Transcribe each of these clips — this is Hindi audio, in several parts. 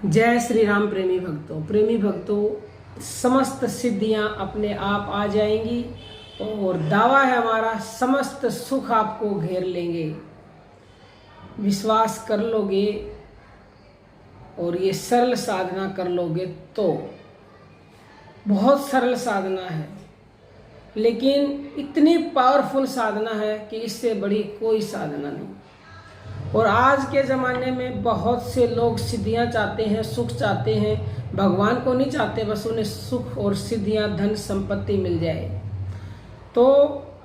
जय श्री राम। प्रेमी भक्तों समस्त सिद्धियां अपने आप आ जाएंगी और दावा है हमारा समस्त सुख आपको घेर लेंगे। विश्वास कर लोगे और ये सरल साधना कर लोगे तो बहुत सरल साधना है, लेकिन इतनी पावरफुल साधना है कि इससे बड़ी कोई साधना नहीं। और आज के ज़माने में बहुत से लोग सिद्धियां चाहते हैं, सुख चाहते हैं, भगवान को नहीं चाहते, बस उन्हें सुख और सिद्धियां, धन संपत्ति मिल जाए। तो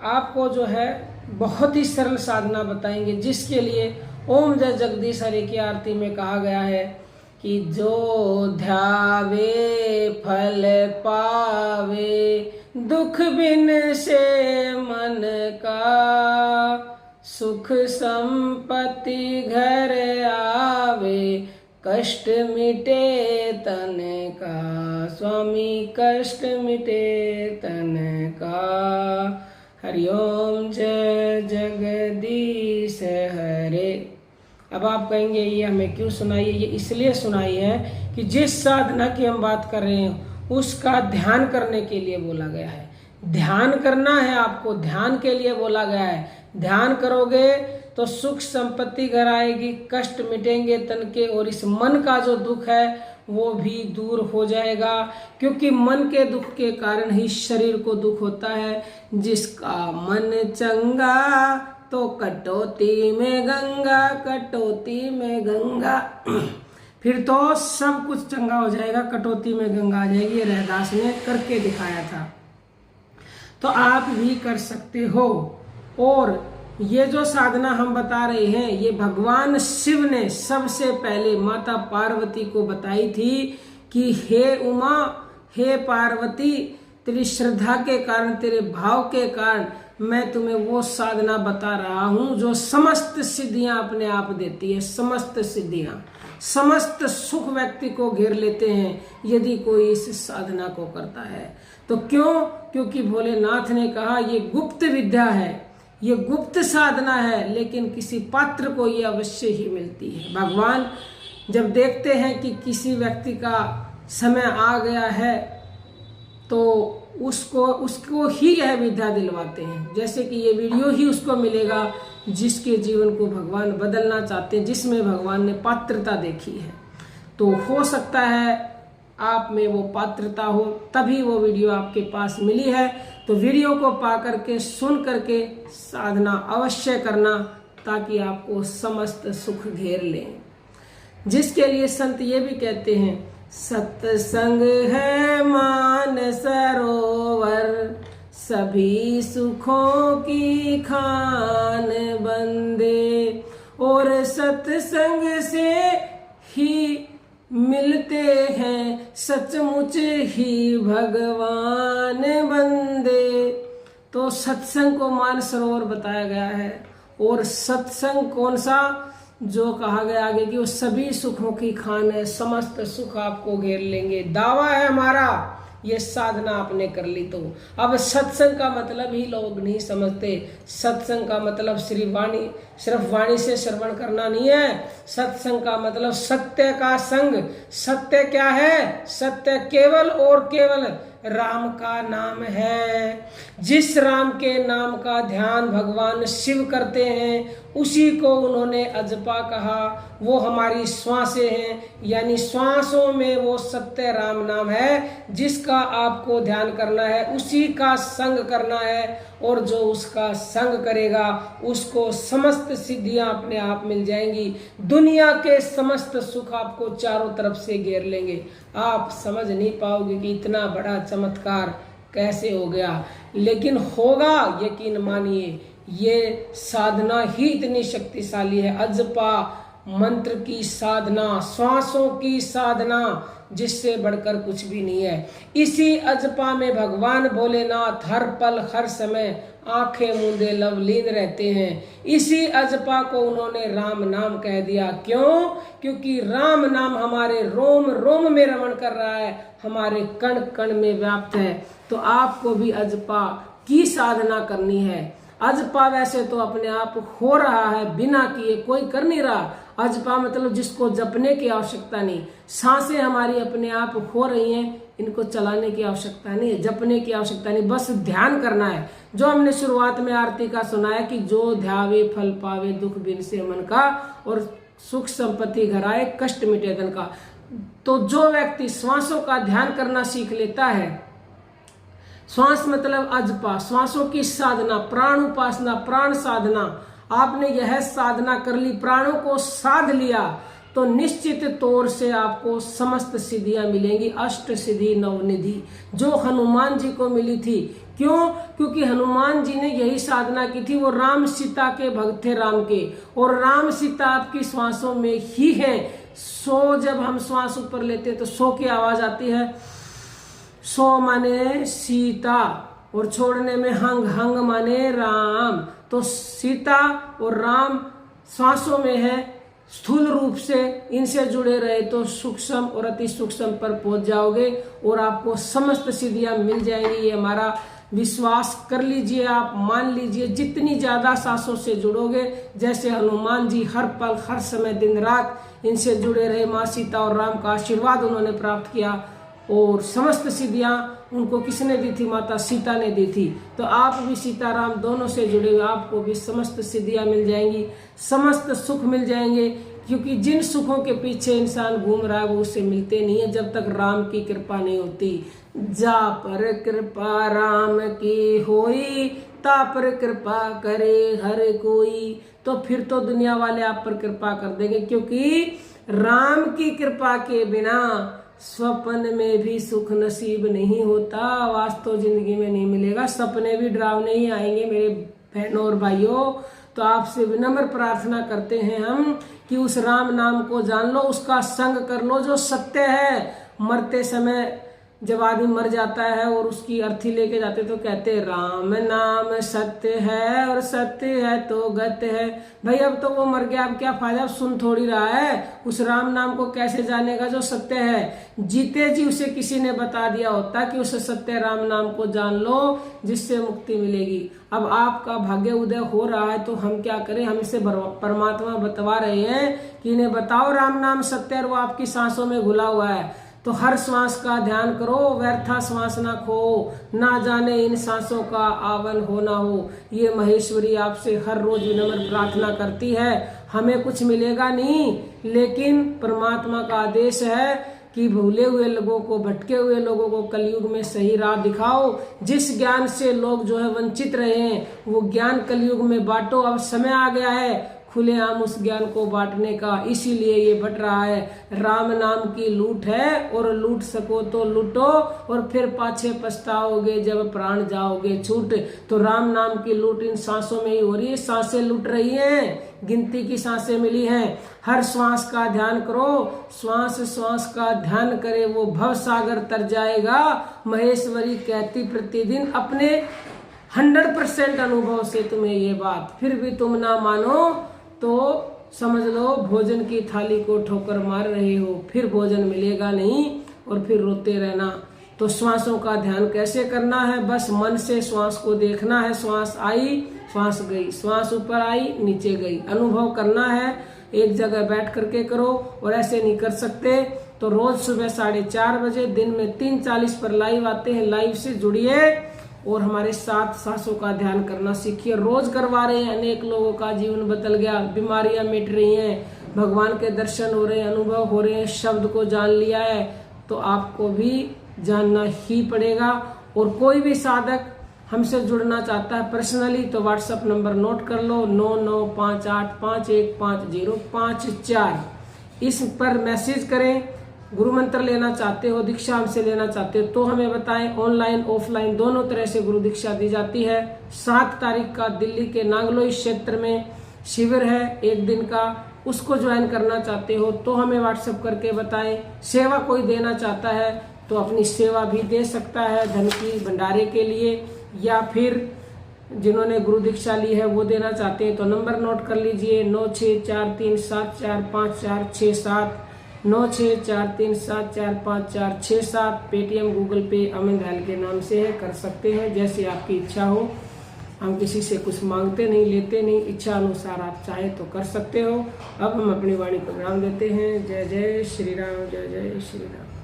आपको जो है बहुत ही सरल साधना बताएंगे, जिसके लिए ओम जय जगदीश हरे की आरती में कहा गया है कि जो ध्यावे फल पावे, दुख बिन से मन का, सुख संपत्ति घर आवे, कष्ट मिटे तन का, स्वामी कष्ट मिटे तन का। हरिओम जय जगदीश हरे। अब आप कहेंगे ये हमें क्यों सुनाई है? ये इसलिए सुनाई है कि जिस साधना की हम बात कर रहे हैं उसका ध्यान करने के लिए बोला गया है। ध्यान करना है आपको, ध्यान के लिए बोला गया है। ध्यान करोगे तो सुख संपत्ति घर आएगी, कष्ट मिटेंगे तन के, और इस मन का जो दुख है वो भी दूर हो जाएगा, क्योंकि मन के दुख के कारण ही शरीर को दुख होता है। जिसका मन चंगा तो कटौती में गंगा, कटौती में गंगा। फिर तो सब कुछ चंगा हो जाएगा, कटौती में गंगा आ जाएगी। ये रैदास ने करके दिखाया था, तो आप भी कर सकते हो। और ये जो साधना हम बता रहे हैं ये भगवान शिव ने सबसे पहले माता पार्वती को बताई थी कि हे उमा, हे पार्वती, तेरी श्रद्धा के कारण, तेरे भाव के कारण मैं तुम्हें वो साधना बता रहा हूं जो समस्त सिद्धियां अपने आप देती है। समस्त सिद्धियां, समस्त सुख व्यक्ति को घेर लेते हैं यदि कोई इस साधना को करता है। तो क्यों? क्योंकि भोलेनाथ ने कहा ये गुप्त विद्या है, ये गुप्त साधना है, लेकिन किसी पात्र को ये अवश्य ही मिलती है। भगवान जब देखते हैं कि किसी व्यक्ति का समय आ गया है तो उसको ही यह विद्या दिलवाते हैं। जैसे कि ये वीडियो ही उसको मिलेगा जिसके जीवन को भगवान बदलना चाहते हैं, जिसमें भगवान ने पात्रता देखी है। तो हो सकता है आप में वो पात्रता हो, तभी वो वीडियो आपके पास मिली है। तो वीडियो को पा करके, सुन करके साधना अवश्य करना, ताकि आपको समस्त सुख घेर लें। जिसके लिए संत ये भी कहते हैं, सत्संग है मान सरोवर, सभी सुखों की खान बंदे, और सत्संग से ही मिलते हैं सचमुच ही भगवान बंदे। तो सत्संग को मान सरोवर बताया गया है। और सत्संग कौन सा? जो कहा गया आगे कि वो सभी सुखों की खान है, समस्त सुख आपको घेर लेंगे। दावा है हमारा, ये साधना आपने कर ली तो। अब सत्संग का मतलब ही लोग नहीं समझते। सत्संग का मतलब सिर्फ वाणी से श्रवण करना नहीं है। सत्संग का मतलब सत्य का संग। सत्य क्या है? सत्य केवल और केवल राम का नाम है। जिस राम के नाम का ध्यान भगवान शिव करते हैं उसी को उन्होंने अजपा कहा। वो हमारी श्वासें हैं, यानी श्वासों में वो सत्य राम नाम है जिसका आपको ध्यान करना है, उसी का संग करना है। और जो उसका संग करेगा उसको समस्त सिद्धियां अपने आप मिल जाएंगी। दुनिया के समस्त सुख आपको चारों तरफ से घेर लेंगे। आप समझ नहीं पाओगे कि इतना बड़ा चमत्कार कैसे हो गया, लेकिन होगा, यकीन मानिए। ये साधना ही इतनी शक्तिशाली है, अजपा मंत्र की साधना, श्वासों की साधना, जिससे बढ़कर कुछ भी नहीं है। इसी अजपा में भगवान भोलेनाथ हर पल हर समय आंखें मूंदे लवलीन रहते हैं। इसी अजपा को उन्होंने राम नाम कह दिया। क्यों? क्योंकि राम नाम हमारे रोम रोम में रमण कर रहा है, हमारे कण कण में व्याप्त है। तो आपको भी अजपा की साधना करनी है। अजपा वैसे तो अपने आप हो रहा है, बिना किए कोई कर नहीं रहा। अजपा मतलब जिसको जपने की आवश्यकता नहीं, सांसें हमारी अपने आप हो रही हैं, इनको चलाने की आवश्यकता नहीं है, जपने की आवश्यकता नहीं, बस ध्यान करना है। जो हमने शुरुआत में आरती का सुनाया कि जो ध्यावे फल पावे दुख बिन से मन का, और सुख संपत्ति घर आए कष्ट मिटे तन का। तो जो व्यक्ति श्वासों का ध्यान करना सीख लेता है, श्वास मतलब अजपा, श्वासों की साधना, प्राण उपासना, प्राण साधना, आपने यह साधना कर ली, प्राणों को साध लिया, तो निश्चित तौर से आपको समस्त सिद्धियां मिलेंगी, अष्ट सिद्धि नवनिधि, जो हनुमान जी को मिली थी। क्यों? क्योंकि हनुमान जी ने यही साधना की थी, वो राम सीता के भक्त थे राम के, और राम सीता आपकी श्वासों में ही है। सो जब हम श्वास ऊपर लेते हैं तो सो की आवाज आती है, सो माने सीता, और छोड़ने में हंग, हंग माने राम। तो सीता और राम श्वासों में है, स्थूल रूप से इनसे जुड़े रहे तो सूक्ष्म और अति सूक्ष्म पर पहुंच जाओगे और आपको समस्त सिद्धियां मिल जाएंगी। ये हमारा विश्वास कर लीजिए, आप मान लीजिए। जितनी ज्यादा सांसों से जुड़ोगे, जैसे हनुमान जी हर पल हर समय दिन रात इनसे जुड़े रहे, माँ सीता और राम का आशीर्वाद उन्होंने प्राप्त किया, और समस्त सिद्धियां उनको किसने दी थी? माता सीता ने दी थी। तो आप भी सीताराम दोनों से जुड़े हुए, आपको भी समस्त सिद्धियां मिल जाएंगी, समस्त सुख मिल जाएंगे। क्योंकि जिन सुखों के पीछे इंसान घूम रहा है वो उसे मिलते नहीं है जब तक राम की कृपा नहीं होती। जा पर कृपा राम की होई, ता पर कृपा करे हर कोई। तो फिर तो दुनिया वाले आप पर कृपा कर देंगे, क्योंकि राम की कृपा के बिना स्वप्न में भी सुख नसीब नहीं होता, वास्तव जिंदगी में नहीं मिलेगा, सपने भी डरावने ही आएंगे मेरे बहनों और भाइयों। तो आपसे विनम्र प्रार्थना करते हैं हम कि उस राम नाम को जान लो, उसका संग कर लो जो सत्य है। मरते समय जब आदमी मर जाता है और उसकी अर्थी लेके जाते तो कहते राम नाम सत्य है और सत्य है तो गत है। भाई अब तो वो मर गया, अब क्या फायदा, सुन थोड़ी रहा है। उस राम नाम को कैसे जानेगा जो सत्य है? जीते जी उसे किसी ने बता दिया होता कि उस सत्य राम नाम को जान लो जिससे मुक्ति मिलेगी। अब आपका भाग्य उदय हो रहा है तो हम क्या करें? हमसे परमात्मा बतवा रहे हैं कि इन्हें बताओ राम नाम सत्य, और वो आपकी सांसों में घुला हुआ है। तो हर श्वास का ध्यान करो, व्यर्था श्वास ना खो, ना जाने इन सांसों का आवन हो ना हो। ये महेश्वरी आपसे हर रोज विनम्र प्रार्थना करती है। हमें कुछ मिलेगा नहीं, लेकिन परमात्मा का आदेश है कि भूले हुए लोगों को, भटके हुए लोगों को कलयुग में सही राह दिखाओ। जिस ज्ञान से लोग जो है वंचित रहे हैं वो ज्ञान कलयुग में बांटो। अब समय आ गया है खुलेआम उस ज्ञान को बांटने का, इसीलिए ये बट रहा है। राम नाम की लूट है और लूट सको तो लूटो, और फिर पाछे पछताओगे जब प्राण जाओगे छूट। तो राम नाम की लूट इन सांसों में ही हो रही है, सांसें लूट रही हैं, गिनती की सांसें मिली हैं। हर श्वास का ध्यान करो, श्वास श्वास का ध्यान करे वो भव सागर तर जाएगा। महेश्वरी कहती प्रतिदिन अपने 100% अनुभव से तुम्हें ये बात, फिर भी तुम ना मानो तो समझ लो भोजन की थाली को ठोकर मार रहे हो, फिर भोजन मिलेगा नहीं और फिर रोते रहना। तो श्वासों का ध्यान कैसे करना है? बस मन से श्वास को देखना है। श्वास आई, श्वास गई, श्वास ऊपर आई, नीचे गई, अनुभव करना है। एक जगह बैठ करके करो, और ऐसे नहीं कर सकते तो रोज सुबह 4:30 बजे, दिन में 3:40 पर लाइव आते हैं, लाइव से जुड़िए और हमारे साथ सांसों का ध्यान करना सीखिए। रोज करवा रहे हैं, अनेक लोगों का जीवन बदल गया, बीमारियां मिट रही हैं, भगवान के दर्शन हो रहे हैं, अनुभव हो रहे हैं, शब्द को जान लिया है तो आपको भी जानना ही पड़ेगा। और कोई भी साधक हमसे जुड़ना चाहता है पर्सनली तो व्हाट्सएप नंबर नोट कर लो, 9958515054। इस पर मैसेज करें। गुरु मंत्र लेना चाहते हो, दीक्षा हमसे लेना चाहते हो तो हमें बताएं। ऑनलाइन ऑफलाइन दोनों तरह से गुरु दीक्षा दी जाती है। 7 तारीख का दिल्ली के नांगलोई क्षेत्र में शिविर है 1 दिन का, उसको ज्वाइन करना चाहते हो तो हमें व्हाट्सएप करके बताएं। सेवा कोई देना चाहता है तो अपनी सेवा भी दे सकता है धन की भंडारे के लिए, या फिर जिन्होंने गुरु दीक्षा ली है वो देना चाहते हैं तो नंबर नोट कर लीजिए 9643745467, 9643745467। पेटीएम, गूगल पे अमन दयाल के नाम से है, कर सकते हैं जैसे आपकी इच्छा हो। हम किसी से कुछ मांगते नहीं, लेते नहीं, इच्छा अनुसार आप चाहे तो कर सकते हो। अब हम अपनी वाणी को विराम देते हैं। जय जय श्री राम, जय जय श्री राम।